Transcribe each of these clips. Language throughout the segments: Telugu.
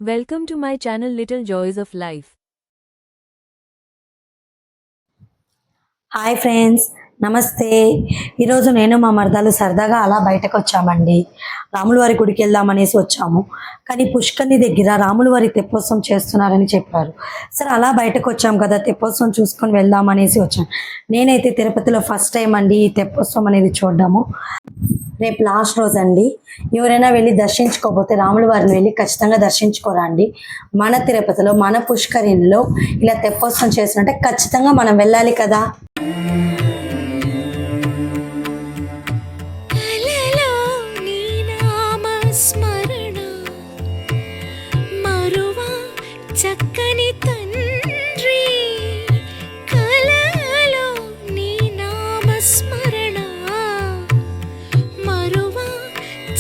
Welcome to my channel Little Joys of Life. Hi friends, నమస్తే. ఈరోజు నేను మా మరదలు సరదాగా అలా బయటకు వచ్చామండి. రాములవారి గుడికి వెళ్దామనేసి వచ్చాము. కానీ పుష్కర్ని దగ్గర రాములవారి తెప్పోత్సవం చేస్తున్నారని చెప్పారు. సరే అలా బయటకు వచ్చాము కదా, తెప్పోత్సవం చూసుకొని వెళ్దామనేసి వచ్చాను. నేనైతే తిరుపతిలో ఫస్ట్ టైం అండి ఈ తెప్పోత్సవం అనేది చూడడము. రేపు లాస్ట్ రోజు అండి. ఎవరైనా వెళ్ళి దర్శించుకోకపోతే రాముల వారిని వెళ్ళి ఖచ్చితంగా దర్శించుకోరండి. మన తిరుపతిలో మన పుష్కరిణిలో ఇలా తెప్పోత్సవం చేసినట్టే ఖచ్చితంగా మనం వెళ్ళాలి కదా. చక్కని తండ్రి కలలో నీ నామస్మరణ మరువా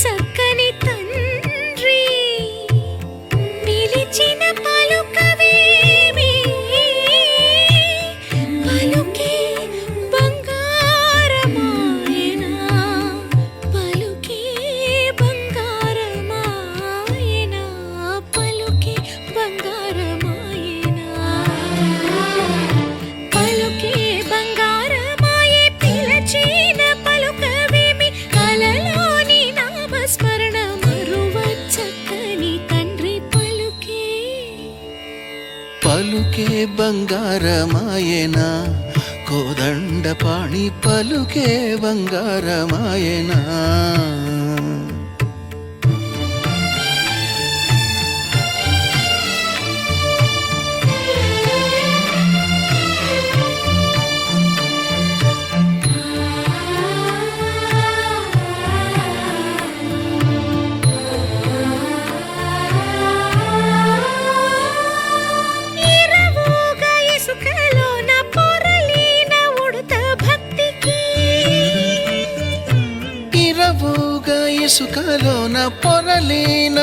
చక్కని తండ్రి పిలిచిన పలుకవేమి పలుకే బంగారమాయనా పలుకే బంగారమాయనా పలుకే బంగారమాయనా పలుకే బంగారమాయే పిలచిన పలుకవేమి కలలోని నామస్మరణ మరువ చక్కని తండ్రి పలుకే పలుకే బంగారమాయనా కోదండపాణి పలుకే బంగారమాయనా ఇరవుగా ఇసుకలోన పొరలిన ఉడత భక్తికి ఇరవుగా ఇసుకలోన పొరలిన